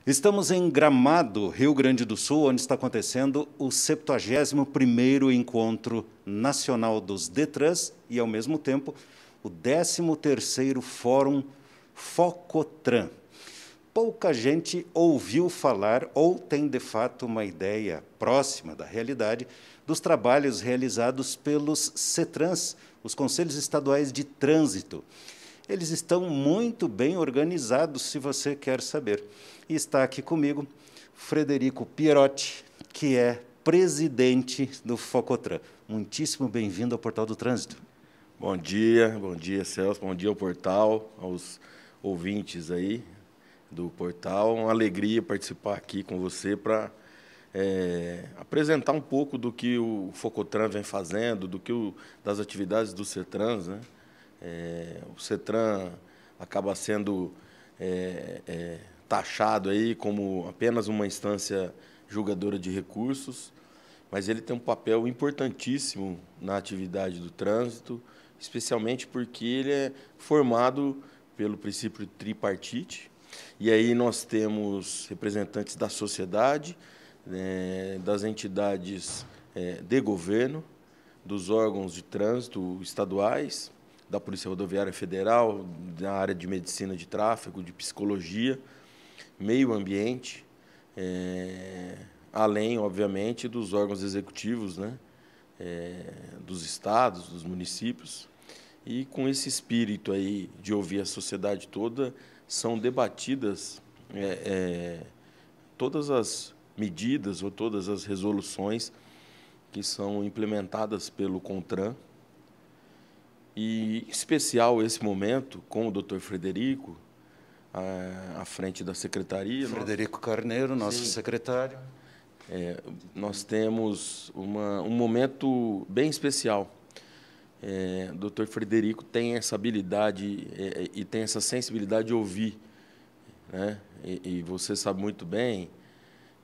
Estamos em Gramado, Rio Grande do Sul, onde está acontecendo o 71º Encontro Nacional dos DETRANS e, ao mesmo tempo, o 13º Fórum Focotran. Pouca gente ouviu falar ou tem, de fato, uma ideia próxima da realidade dos trabalhos realizados pelos CETRANS, os Conselhos Estaduais de Trânsito. Eles estão muito bem organizados, se você quer saber. E está aqui comigo Frederico Pierotti, que é presidente do Focotran. Muitíssimo bem-vindo ao Portal do Trânsito. Bom dia, Celso, bom dia ao portal, aos ouvintes aí do portal. Uma alegria participar aqui com você para apresentar um pouco do que o Focotran vem fazendo, das atividades do CETRANS, né? O CETRAN acaba sendo taxado aí como apenas uma instância julgadora de recursos, mas ele tem um papel importantíssimo na atividade do trânsito, especialmente porque ele é formado pelo princípio tripartite, e aí nós temos representantes da sociedade, das entidades de governo, dos órgãos de trânsito estaduais, da Polícia Rodoviária Federal, da área de medicina de tráfego, de psicologia, meio ambiente, além, obviamente, dos órgãos executivos, né, dos estados, dos municípios. E com esse espírito aí de ouvir a sociedade toda, são debatidas todas as medidas ou todas as resoluções que são implementadas pelo CONTRAN. E, em especial, esse momento, com o Dr. Frederico, à frente da secretaria. Frederico Carneiro, nosso secretário. Nós temos um momento bem especial. O Dr. Frederico tem essa habilidade e tem essa sensibilidade de ouvir, né? E você sabe muito bem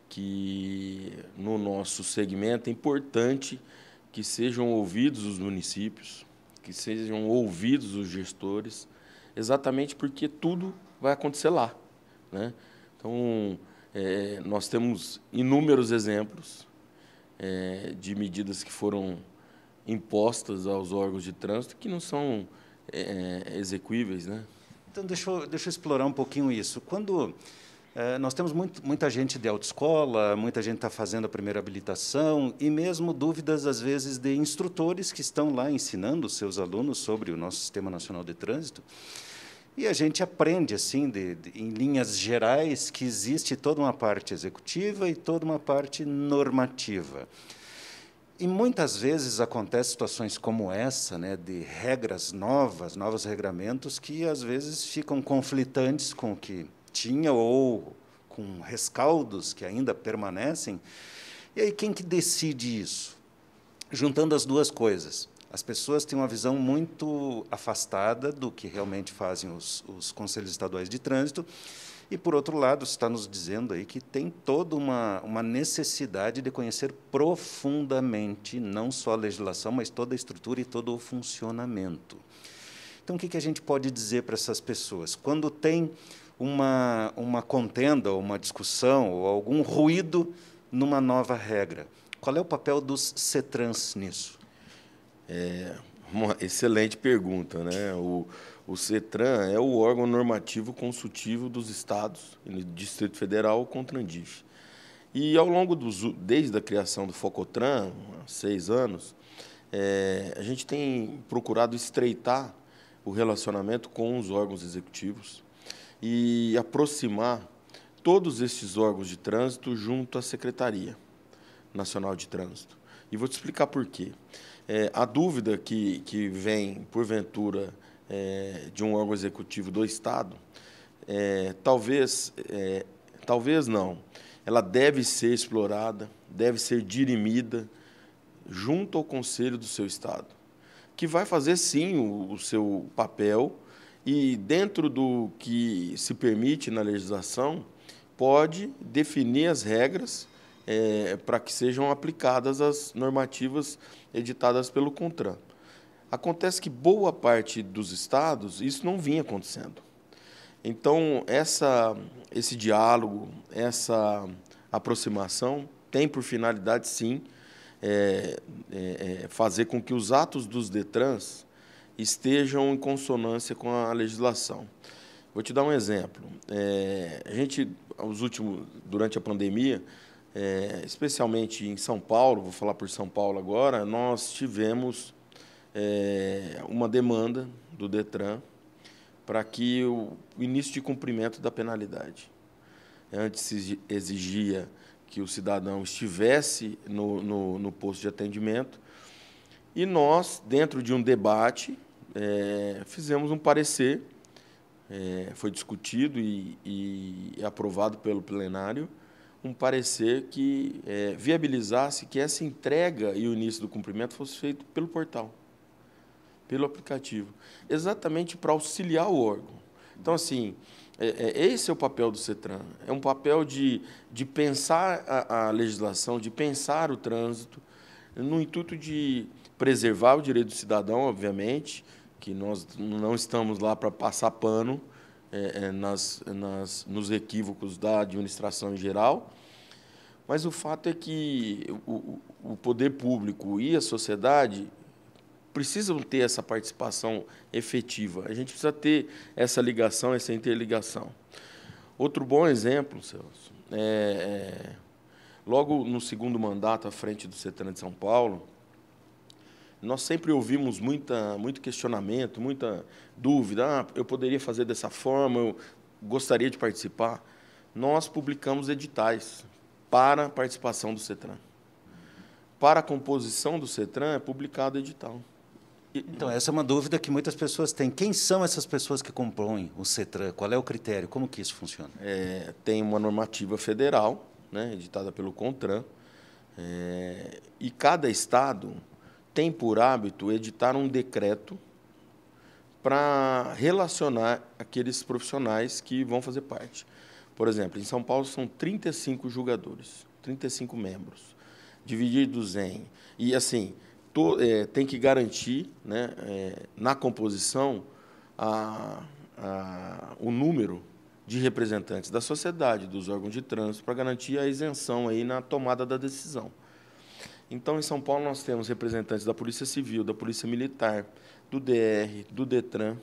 que, no nosso segmento, é importante que sejam ouvidos os municípios, que sejam ouvidos os gestores, exatamente porque tudo vai acontecer lá, né? Então, nós temos inúmeros exemplos de medidas que foram impostas aos órgãos de trânsito que não são execuíveis, né? Então, deixa eu explorar um pouquinho isso. Quando nós temos muita gente de autoescola, muita gente está fazendo a primeira habilitação e mesmo dúvidas, às vezes, de instrutores que estão lá ensinando os seus alunos sobre o nosso Sistema Nacional de Trânsito. E a gente aprende, assim, em linhas gerais, que existe toda uma parte executiva e toda uma parte normativa. E muitas vezes acontecem situações como essa, né, de regras novos regramentos, que às vezes ficam conflitantes com o que tinha ou com rescaldos que ainda permanecem. E aí quem que decide isso? Juntando as duas coisas. As pessoas têm uma visão muito afastada do que realmente fazem os Conselhos Estaduais de Trânsito, e, por outro lado, está nos dizendo aí que tem toda uma necessidade de conhecer profundamente, não só a legislação, mas toda a estrutura e todo o funcionamento. Então, o que a gente pode dizer para essas pessoas? Quando tem uma contenda, ou uma discussão, ou algum ruído numa nova regra, qual é o papel dos CETRANS nisso? Uma excelente pergunta, né? O CETRAN é o órgão normativo consultivo dos estados e do Distrito Federal, o CONTRANDIF. E, ao longo desde a criação do Focotran, há 6 anos, a gente tem procurado estreitar o relacionamento com os órgãos executivos e aproximar todos esses órgãos de trânsito junto à Secretaria Nacional de Trânsito. E vou te explicar por quê. A dúvida que vem, porventura, de um órgão executivo do Estado, talvez não, ela deve ser explorada, deve ser dirimida junto ao Conselho do seu Estado, que vai fazer, sim, o seu papel e, dentro do que se permite na legislação, pode definir as regras para que sejam aplicadas as normativas editadas pelo CONTRAN. Acontece que boa parte dos estados isso não vinha acontecendo. Então, esse diálogo, essa aproximação tem por finalidade, sim, fazer com que os atos dos DETRANs estejam em consonância com a legislação. Vou te dar um exemplo. A gente, durante a pandemia, especialmente em São Paulo, vou falar por São Paulo agora, nós tivemos uma demanda do DETRAN para que o início de cumprimento da penalidade. Antes se exigia que o cidadão estivesse no posto de atendimento, e nós, dentro de um debate, fizemos um parecer, foi discutido e aprovado pelo plenário, um parecer que viabilizasse que essa entrega e o início do cumprimento fosse feito pelo portal, pelo aplicativo, exatamente para auxiliar o órgão. Então, assim, esse é o papel do CETRAN, é um papel de pensar a legislação, de pensar o trânsito, no intuito de preservar o direito do cidadão, obviamente, que nós não estamos lá para passar pano nos equívocos da administração em geral, mas o fato é que o poder público e a sociedade precisam ter essa participação efetiva. A gente precisa ter essa ligação, essa interligação. Outro bom exemplo, Celso, logo no segundo mandato à frente do CETRAN de São Paulo, nós sempre ouvimos muito questionamento, muita dúvida. Eu poderia fazer dessa forma, eu gostaria de participar. Nós publicamos editais para a participação do CETRAN. Para a composição do CETRAN é publicado edital. Então, essa é uma dúvida que muitas pessoas têm. Quem são essas pessoas que compõem o CETRAN? Qual é o critério? Como que isso funciona? Tem uma normativa federal, né, editada pelo CONTRAN, e cada estado tem por hábito editar um decreto para relacionar aqueles profissionais que vão fazer parte. Por exemplo, em São Paulo são 35 julgadores, 35 membros, divididos em... E, assim, tem que garantir, né, na composição o número de representantes da sociedade, dos órgãos de trânsito, para garantir a isenção aí na tomada da decisão. Então, em São Paulo, nós temos representantes da Polícia Civil, da Polícia Militar, do DR, do DETRAN,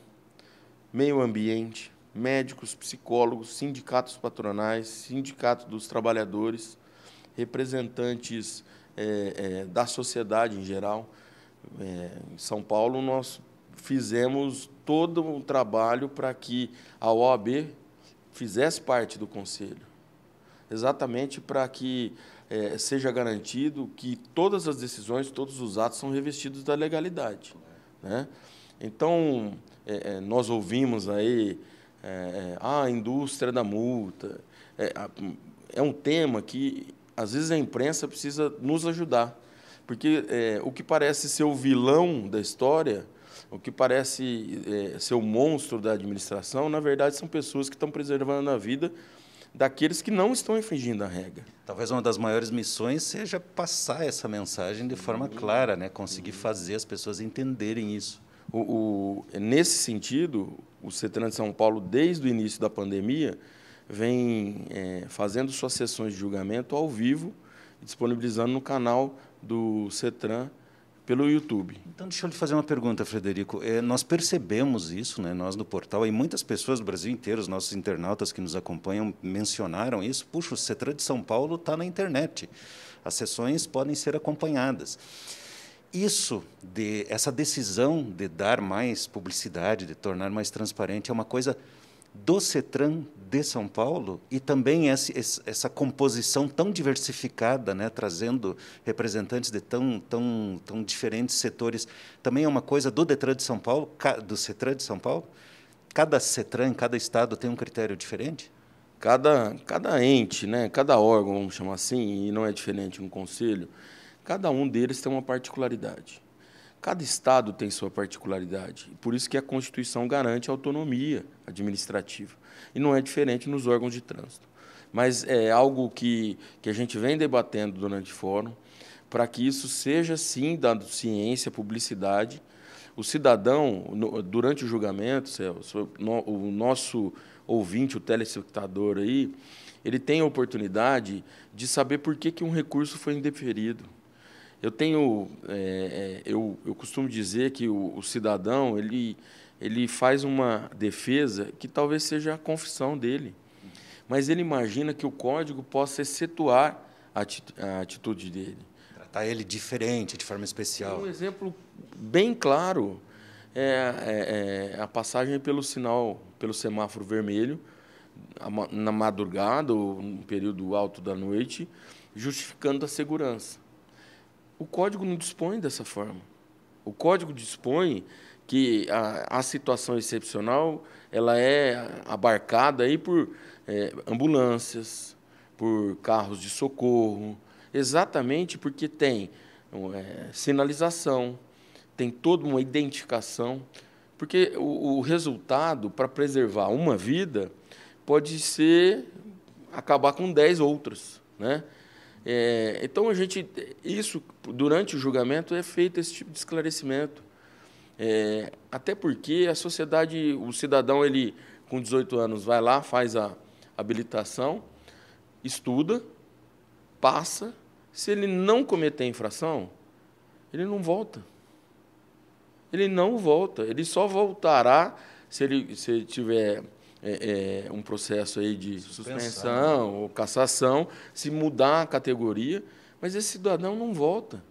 meio ambiente, médicos, psicólogos, sindicatos patronais, sindicatos dos trabalhadores, representantes da sociedade em geral. Em São Paulo, nós fizemos todo um trabalho para que a OAB fizesse parte do Conselho, exatamente para que seja garantido que todas as decisões, todos os atos são revestidos da legalidade, né? Então, nós ouvimos aí a indústria da multa. É um tema que, às vezes, a imprensa precisa nos ajudar, porque o que parece ser o vilão da história, o que parece ser o monstro da administração, na verdade, são pessoas que estão preservando a vida daqueles que não estão infringindo a regra. Talvez uma das maiores missões seja passar essa mensagem de forma clara, né? Conseguir fazer as pessoas entenderem isso. Nesse sentido, o CETRAN de São Paulo, desde o início da pandemia, vem fazendo suas sessões de julgamento ao vivo, disponibilizando no canal do CETRAN pelo YouTube. Então, deixa eu lhe fazer uma pergunta, Frederico. Nós percebemos isso, né, nós no portal, e muitas pessoas do Brasil inteiro, os nossos internautas que nos acompanham, mencionaram isso. Puxa, o CETRAN de São Paulo está na internet. As sessões podem ser acompanhadas. Essa decisão de dar mais publicidade, de tornar mais transparente, é uma coisa do CETRAN de São Paulo, e também essa composição tão diversificada, né, trazendo representantes de tão diferentes setores, também é uma coisa do DETRAN de São Paulo, do CETRAN de São Paulo? Cada CETRAN, cada estado tem um critério diferente? Cada ente, né, cada órgão, vamos chamar assim, e não é diferente no conselho, cada um deles tem uma particularidade. Cada estado tem sua particularidade, por isso que a Constituição garante a autonomia administrativa. E não é diferente nos órgãos de trânsito. Mas é algo que a gente vem debatendo durante o fórum, para que isso seja, sim, dado ciência, publicidade. o cidadão, durante o julgamento, Celso, o nosso ouvinte, o telespectador aí, ele tem a oportunidade de saber por que um recurso foi indeferido. Eu costumo dizer que o cidadão ele faz uma defesa que talvez seja a confissão dele, mas ele imagina que o código possa excetuar a atitude dele. Tratar ele diferente, de forma especial. Um exemplo bem claro é a passagem pelo semáforo vermelho, na madrugada ou no período alto da noite, justificando a segurança. O Código não dispõe dessa forma. O Código dispõe que a situação excepcional ela é abarcada aí por ambulâncias, por carros de socorro, exatamente porque tem sinalização, tem toda uma identificação, porque o resultado, para preservar uma vida, pode ser acabar com 10 outras, né? Então, isso, durante o julgamento, é feito esse tipo de esclarecimento. Até porque a sociedade, o cidadão, ele, com 18 anos, vai lá, faz a habilitação, estuda, passa. Se ele não cometer infração, ele não volta. Ele não volta. Ele só voltará se ele tiver um processo aí de suspensão ou cassação, se mudar a categoria, mas esse cidadão não volta.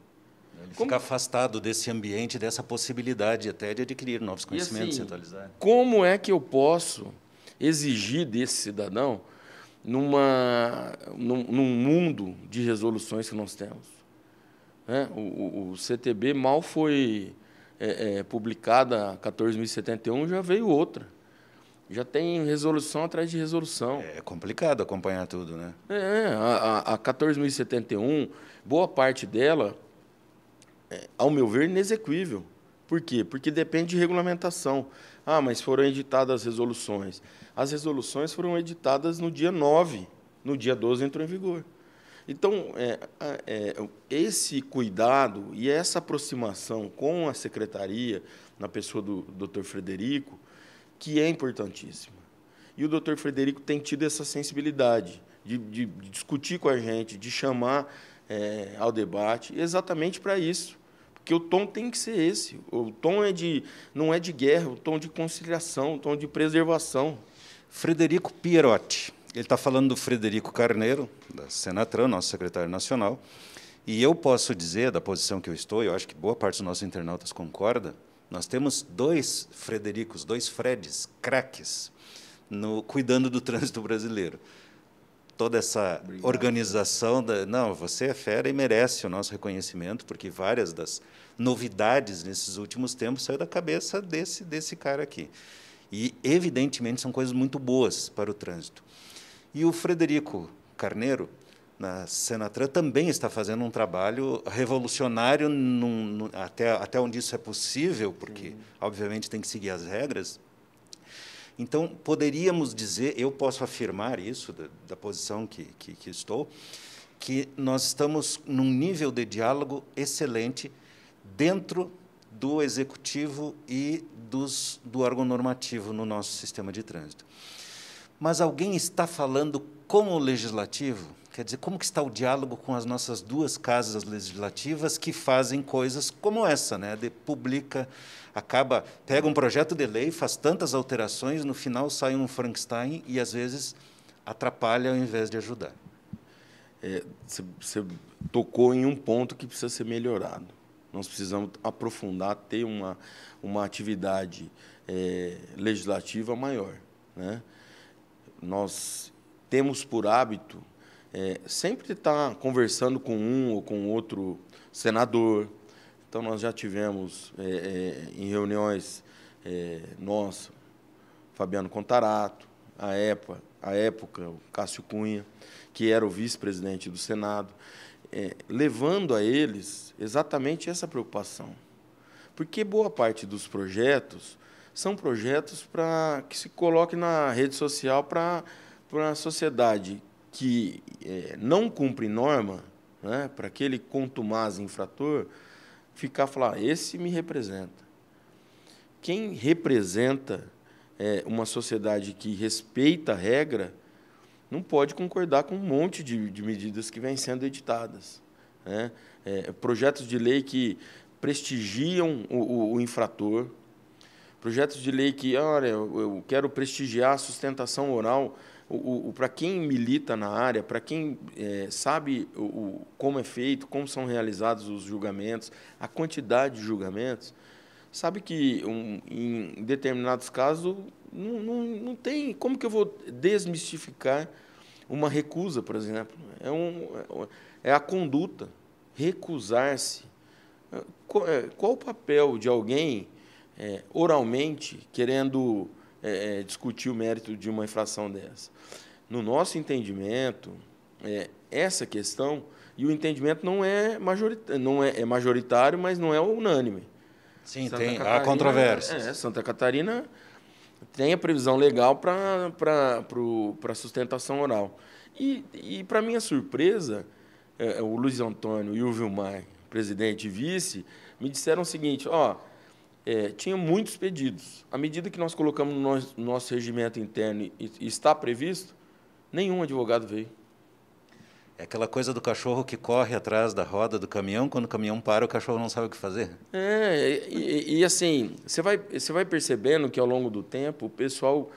Ele fica afastado desse ambiente, dessa possibilidade até de adquirir novos conhecimentos, assim, se atualizar. Como é que eu posso exigir desse cidadão num mundo de resoluções que nós temos? O CTB mal foi publicada a 14.071, já veio outra. Já tem resolução atrás de resolução. É complicado acompanhar tudo, né? A 14.071, boa parte dela, ao meu ver, inexequível. Por quê? Porque depende de regulamentação. Mas foram editadas as resoluções. As resoluções foram editadas no dia 9, no dia 12 entrou em vigor. Então, esse cuidado e essa aproximação com a secretaria, na pessoa do Dr. Frederico, que é importantíssima. E o Dr. Frederico tem tido essa sensibilidade de discutir com a gente, de chamar ao debate, exatamente para isso. Porque o tom tem que ser esse. O tom não é de guerra, o tom de conciliação, o tom de preservação. Frederico Pierotti. Ele está falando do Frederico Carneiro, da Senatran, nosso secretário nacional. E eu posso dizer, da posição que eu estou, eu acho que boa parte dos nossos internautas concorda, nós temos 2 Fredericos, 2 Freds, craques, cuidando do trânsito brasileiro. Toda essa organização... Não, você é fera e merece o nosso reconhecimento, porque várias das novidades nesses últimos tempos saíram da cabeça desse cara aqui. E, evidentemente, são coisas muito boas para o trânsito. E o Frederico Carneiro, na Senatran, também está fazendo um trabalho revolucionário até onde isso é possível, porque, obviamente, tem que seguir as regras. Então, poderíamos dizer, eu posso afirmar isso, da posição que estou, que nós estamos num nível de diálogo excelente dentro do executivo e do órgão normativo no nosso sistema de trânsito. Mas alguém está falando com o legislativo? Quer dizer, como que está o diálogo com as nossas 2 casas legislativas que fazem coisas como essa, né? Pega um projeto de lei, faz tantas alterações, no final sai um Frankenstein e, às vezes, atrapalha ao invés de ajudar. Você tocou em um ponto que precisa ser melhorado. Nós precisamos aprofundar, ter uma atividade legislativa maior, né? Nós temos por hábito sempre estar conversando com um ou com outro senador. Então, nós já tivemos em reuniões nós, Fabiano Contarato, à época, o Cássio Cunha, que era o vice-presidente do Senado, levando a eles exatamente essa preocupação. Porque boa parte dos projetos são projetos para que se coloque na rede social para a sociedade que não cumpre norma, né, para aquele contumaz infrator, falar, esse me representa. quem representa uma sociedade que respeita a regra não pode concordar com um monte de medidas que vêm sendo editadas, né? Projetos de lei que prestigiam o infrator, projetos de lei que, olha, eu quero prestigiar a sustentação oral. Para quem milita na área, para quem sabe como é feito, como são realizados os julgamentos, a quantidade de julgamentos, sabe que em determinados casos não tem. Como que eu vou desmistificar uma recusa, por exemplo? É a conduta, recusar-se. Qual o papel de alguém oralmente querendo discutir o mérito de uma infração dessa? No nosso entendimento, essa questão, e o entendimento não é majoritário, mas não é unânime. Sim, há controvérsias. Santa Catarina tem a previsão legal para a sustentação oral. E para minha surpresa, o Luiz Antônio e o Vilmar, presidente e vice, me disseram o seguinte: tinha muitos pedidos. À medida que nós colocamos no nosso regimento interno e está previsto, nenhum advogado veio. É aquela coisa do cachorro que corre atrás da roda do caminhão, quando o caminhão para, o cachorro não sabe o que fazer. E assim, você vai percebendo que, ao longo do tempo, o pessoal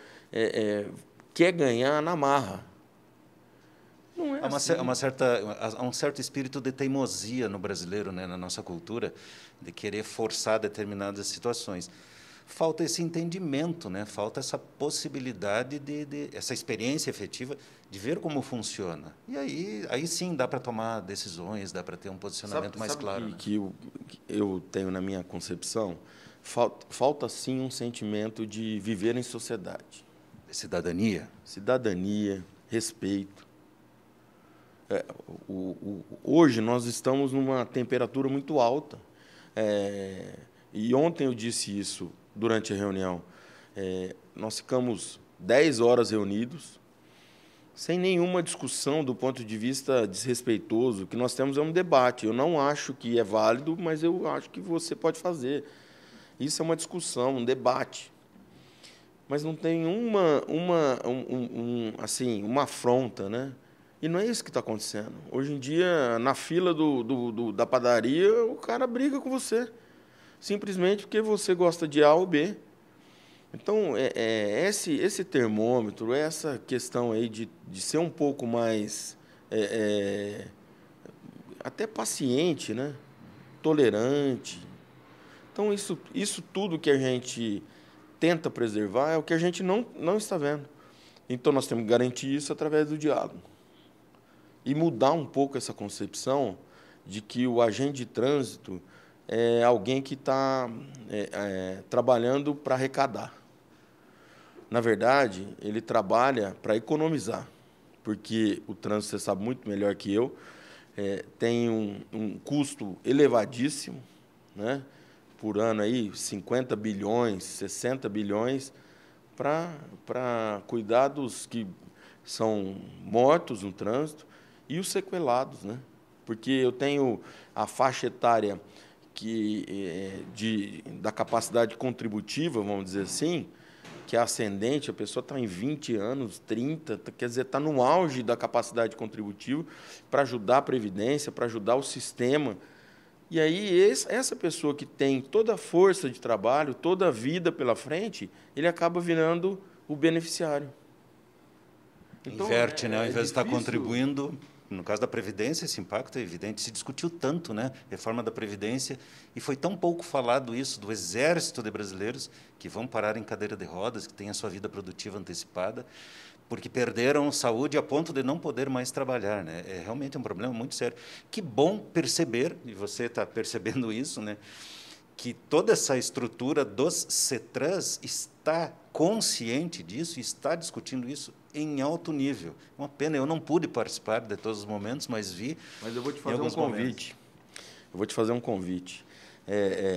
quer ganhar na marra. Não é assim. Há um certo espírito de teimosia no brasileiro, né, na nossa cultura, de querer forçar determinadas situações. Falta esse entendimento, né? Falta essa possibilidade essa experiência efetiva de ver como funciona. E aí sim dá para tomar decisões, dá para ter um posicionamento mais claro. Né? Que eu tenho na minha concepção, falta sim um sentimento de viver em sociedade. Cidadania. Cidadania, respeito. Hoje nós estamos numa temperatura muito alta. E ontem eu disse isso durante a reunião. Nós ficamos 10 horas reunidos, sem nenhuma discussão do ponto de vista desrespeitoso. O que nós temos é um debate. Eu não acho que é válido, mas eu acho que você pode fazer. Isso é uma discussão, um debate. Mas não tem uma afronta, né? E não é isso que está acontecendo. Hoje em dia, na fila da padaria, o cara briga com você, simplesmente porque você gosta de A ou B. Então, esse termômetro, essa questão aí de ser um pouco mais até paciente, né? Tolerante. Então, isso tudo que a gente tenta preservar é o que a gente não está vendo. Então, nós temos que garantir isso através do diálogo. E mudar um pouco essa concepção de que o agente de trânsito é alguém que está trabalhando para arrecadar. Na verdade, ele trabalha para economizar, porque o trânsito, você sabe muito melhor que eu, tem um custo elevadíssimo, né? Por ano, aí, 50 bilhões, 60 bilhões, para cuidar dos que são mortos no trânsito e os sequelados, né? Porque eu tenho a faixa etária da capacidade contributiva, vamos dizer assim, que é ascendente, a pessoa está em 20 anos, 30, quer dizer, está no auge da capacidade contributiva para ajudar a Previdência, para ajudar o sistema. E aí, essa pessoa que tem toda a força de trabalho, toda a vida pela frente, ele acaba virando o beneficiário. Então, inverte, né? Ao invés de estar contribuindo, no caso da Previdência, esse impacto é evidente. Se discutiu tanto, né? Reforma da Previdência, e foi tão pouco falado isso do exército de brasileiros que vão parar em cadeira de rodas, que têm a sua vida produtiva antecipada, porque perderam saúde a ponto de não poder mais trabalhar, né? É realmente um problema muito sério. Que bom perceber, e você está percebendo isso, né? Que toda essa estrutura dos CETRANs está consciente disso e está discutindo isso em alto nível. Uma pena, eu não pude participar de todos os momentos, mas vi. Mas eu vou te fazer um convite. Eu vou te fazer um convite.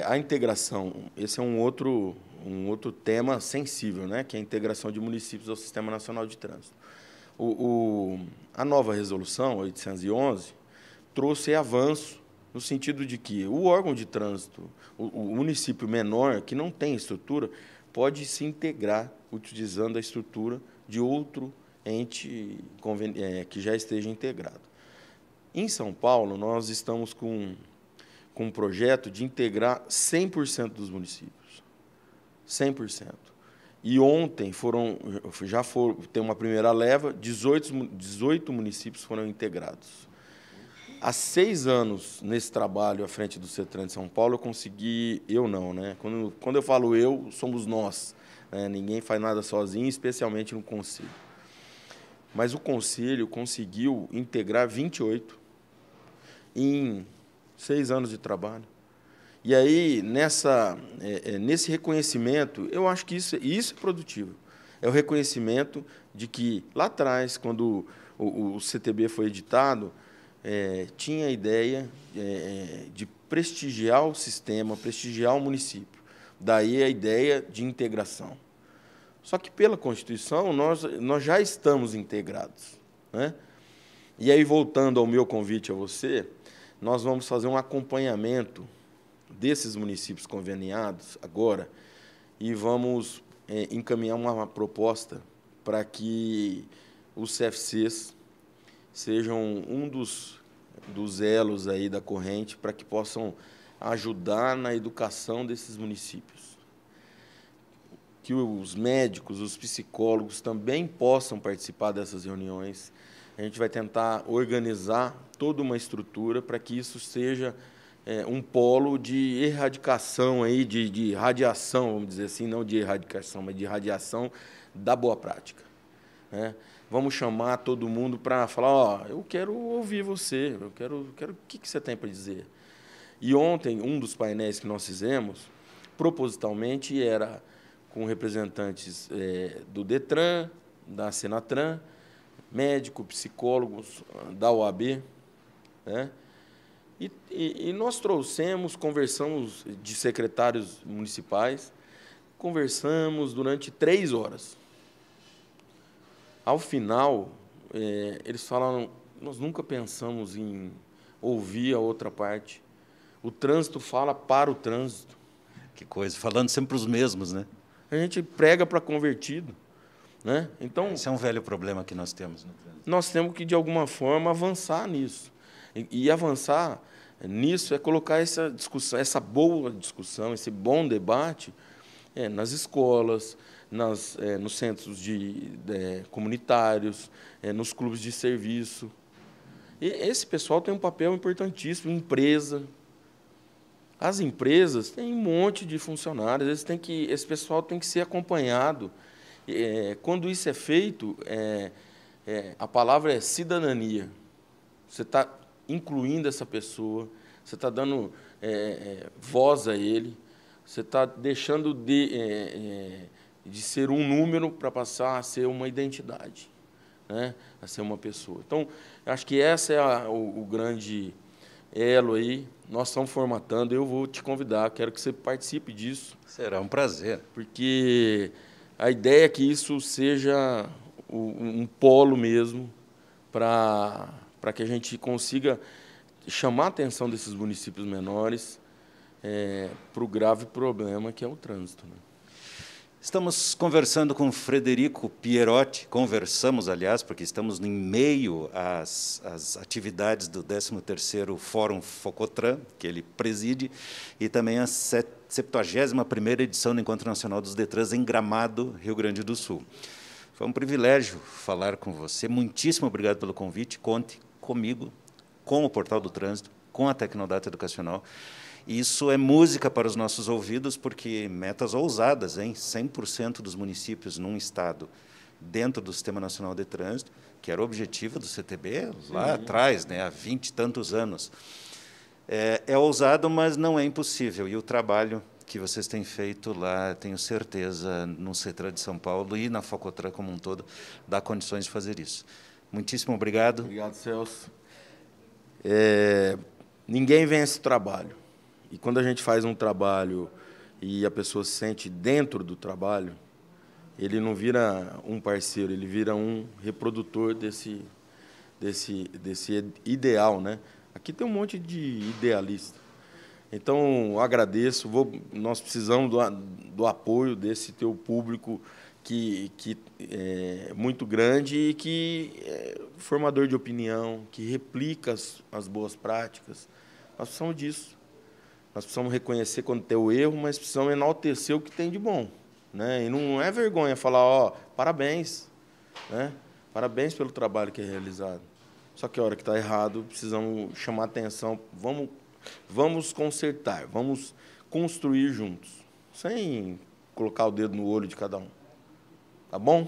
A integração, esse é um outro tema sensível, né? Que é a integração de municípios ao Sistema Nacional de Trânsito. A nova resolução 811 trouxe avanço no sentido de que o órgão de trânsito, o município menor, que não tem estrutura, pode se integrar utilizando a estrutura de outro ente que já esteja integrado. Em São Paulo, nós estamos com um projeto de integrar 100% dos municípios. 100%. E ontem tem uma primeira leva, 18 municípios foram integrados. Há 6 anos nesse trabalho à frente do CETRAN de São Paulo, eu consegui, eu não, né? Quando eu falo eu, somos nós, né? Ninguém faz nada sozinho, especialmente no Conselho. Mas o Conselho conseguiu integrar 28 em 6 anos de trabalho. E aí, nesse reconhecimento, eu acho que isso é produtivo. É o reconhecimento de que, lá atrás, quando o CTB foi editado, tinha a ideia de prestigiar o sistema, prestigiar o município. Daí a ideia de integração. Só que, pela Constituição, nós já estamos integrados, né? E aí, voltando ao meu convite a você, nós vamos fazer um acompanhamento desses municípios conveniados agora e vamos encaminhar uma proposta para que os CFCs sejam um dos elos aí da corrente para que possam ajudar na educação desses municípios. Que os médicos, os psicólogos também possam participar dessas reuniões. A gente vai tentar organizar toda uma estrutura para que isso seja um polo de erradicação, aí, de radiação, vamos dizer assim, não de erradicação, mas de radiação da boa prática, né? Vamos chamar todo mundo para falar, eu quero ouvir você, eu quero o que você tem para dizer. E ontem, um dos painéis que nós fizemos, propositalmente, era com representantes do DETRAN, da Senatran, médicos, psicólogos da OAB, né? E nós conversamos de secretários municipais, conversamos durante 3 horas. Ao final, eles falaram, nós nunca pensamos em ouvir a outra parte. O trânsito fala para o trânsito. Que coisa, falando sempre os mesmos, né? A gente prega para convertido, né? Então, esse é um velho problema que nós temos no trânsito. Nós temos que, de alguma forma, avançar nisso. E avançar nisso é colocar essa discussão, essa boa discussão, esse bom debate nas escolas, nos centros comunitários, nos clubes de serviço. E esse pessoal tem um papel importantíssimo, empresa. As empresas têm um monte de funcionários, esse pessoal tem que ser acompanhado. Quando isso é feito, a palavra é cidadania. Você está incluindo essa pessoa, você está dando voz a ele, você está deixando de ser um número para passar a ser uma identidade, né? A ser uma pessoa. Então, acho que esse é o grande elo aí. Nós estamos formatando, eu vou te convidar, quero que você participe disso. Será um prazer. Porque a ideia é que isso seja um polo mesmo para que a gente consiga chamar a atenção desses municípios menores para o grave problema que é o trânsito, né? Estamos conversando com Frederico Pierotti, conversamos, aliás, porque estamos em meio às atividades do 13º Fórum Focotran, que ele preside, e também a 71ª edição do Encontro Nacional dos Detrans em Gramado, Rio Grande do Sul. Foi um privilégio falar com você. Muitíssimo obrigado pelo convite. Conte comigo, com o Portal do Trânsito, com a Tecnodata Educacional. Isso é música para os nossos ouvidos, porque metas ousadas, hein? 100% dos municípios num estado dentro do Sistema Nacional de Trânsito, que era o objetivo do CTB lá atrás, né? Há 20 e tantos anos. É ousado, mas não é impossível. E o trabalho que vocês têm feito lá, tenho certeza, no CETRAN de São Paulo e na Focotran como um todo, dá condições de fazer isso. Muitíssimo obrigado. Obrigado, Celso. Ninguém vence o trabalho. E quando a gente faz um trabalho e a pessoa se sente dentro do trabalho, ele não vira um parceiro, ele vira um reprodutor desse ideal, né? Aqui tem um monte de idealista. Então, agradeço. Nós precisamos do apoio desse teu público que é muito grande e que é formador de opinião, que replica as boas práticas. Nós precisamos disso. Nós precisamos reconhecer quando tem o erro, mas precisamos enaltecer o que tem de bom, né? E não é vergonha falar, ó, parabéns, né? Parabéns pelo trabalho que é realizado. Só que a hora que está errado, precisamos chamar atenção. Vamos consertar, vamos construir juntos, sem colocar o dedo no olho de cada um. Tá bom?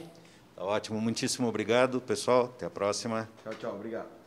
Tá ótimo, muitíssimo obrigado, pessoal. Até a próxima. Tchau, tchau. Obrigado.